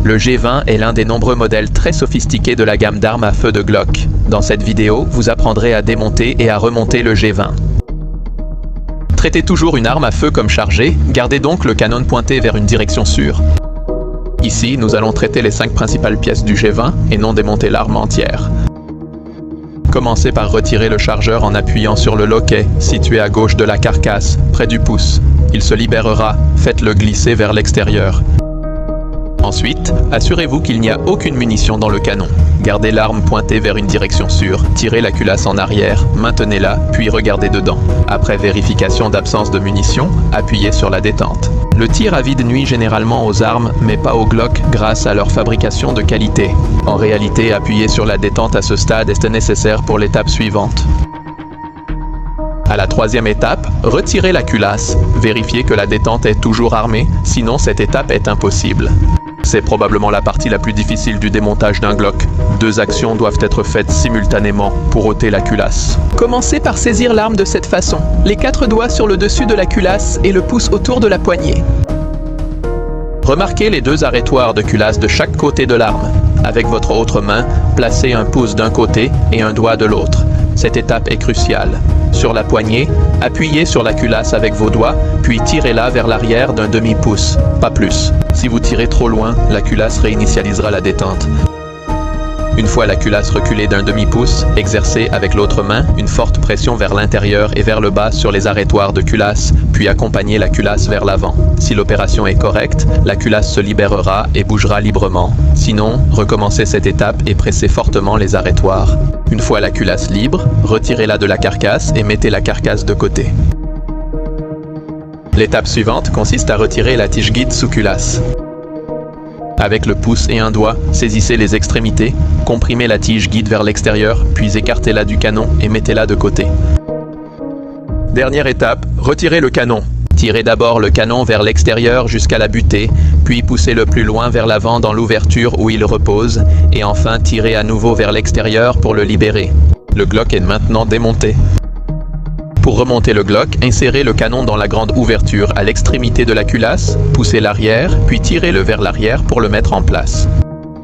Le G20 est l'un des nombreux modèles très sophistiqués de la gamme d'armes à feu de Glock. Dans cette vidéo, vous apprendrez à démonter et à remonter le G20. Traitez toujours une arme à feu comme chargée, gardez donc le canon pointé vers une direction sûre. Ici, nous allons traiter les 5 principales pièces du G20 et non démonter l'arme entière. Commencez par retirer le chargeur en appuyant sur le loquet, situé à gauche de la carcasse, près du pouce. Il se libérera, faites-le glisser vers l'extérieur. Ensuite, assurez-vous qu'il n'y a aucune munition dans le canon. Gardez l'arme pointée vers une direction sûre, tirez la culasse en arrière, maintenez-la, puis regardez dedans. Après vérification d'absence de munitions, appuyez sur la détente. Le tir à vide nuit généralement aux armes, mais pas aux Glock grâce à leur fabrication de qualité. En réalité, appuyer sur la détente à ce stade est nécessaire pour l'étape suivante. À la 3e étape, retirez la culasse. Vérifiez que la détente est toujours armée, sinon cette étape est impossible. C'est probablement la partie la plus difficile du démontage d'un Glock. 2 actions doivent être faites simultanément pour ôter la culasse. Commencez par saisir l'arme de cette façon. Les 4 doigts sur le dessus de la culasse et le pouce autour de la poignée. Remarquez les 2 arrêtoirs de culasse de chaque côté de l'arme. Avec votre autre main, placez un pouce d'un côté et un doigt de l'autre. Cette étape est cruciale. Sur la poignée, appuyez sur la culasse avec vos doigts, puis tirez-la vers l'arrière d'un demi-pouce, pas plus. Si vous tirez trop loin, la culasse réinitialisera la détente. Une fois la culasse reculée d'un demi-pouce, exercez avec l'autre main une forte pression vers l'intérieur et vers le bas sur les arrêtoirs de culasse, puis accompagnez la culasse vers l'avant. Si l'opération est correcte, la culasse se libérera et bougera librement. Sinon, recommencez cette étape et pressez fortement les arrêtoirs. Une fois la culasse libre, retirez-la de la carcasse et mettez la carcasse de côté. L'étape suivante consiste à retirer la tige guide sous culasse. Avec le pouce et un doigt, saisissez les extrémités, comprimez la tige guide vers l'extérieur, puis écartez-la du canon et mettez-la de côté. Dernière étape, retirez le canon. Tirez d'abord le canon vers l'extérieur jusqu'à la butée, puis poussez-le plus loin vers l'avant dans l'ouverture où il repose, et enfin tirez à nouveau vers l'extérieur pour le libérer. Le Glock est maintenant démonté. Pour remonter le Glock, insérez le canon dans la grande ouverture à l'extrémité de la culasse, poussez l'arrière, puis tirez-le vers l'arrière pour le mettre en place.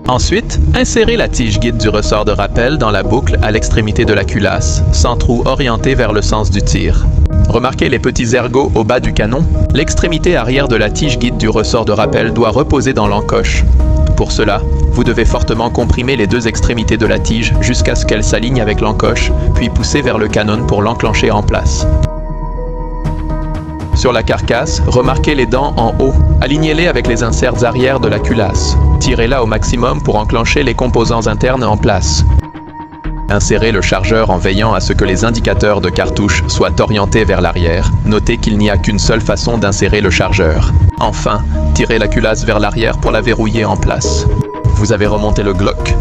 Ensuite, insérez la tige guide du ressort de rappel dans la boucle à l'extrémité de la culasse, sans trou orienté vers le sens du tir. Remarquez les petits ergots au bas du canon. L'extrémité arrière de la tige guide du ressort de rappel doit reposer dans l'encoche. Pour cela, vous devez fortement comprimer les 2 extrémités de la tige jusqu'à ce qu'elles s'alignent avec l'encoche, puis pousser vers le canon pour l'enclencher en place. Sur la carcasse, remarquez les dents en haut. Alignez-les avec les inserts arrière de la culasse. Tirez-la au maximum pour enclencher les composants internes en place. Insérez le chargeur en veillant à ce que les indicateurs de cartouche soient orientés vers l'arrière. Notez qu'il n'y a qu'une seule façon d'insérer le chargeur. Enfin, tirez la culasse vers l'arrière pour la verrouiller en place. Vous avez remonté le Glock.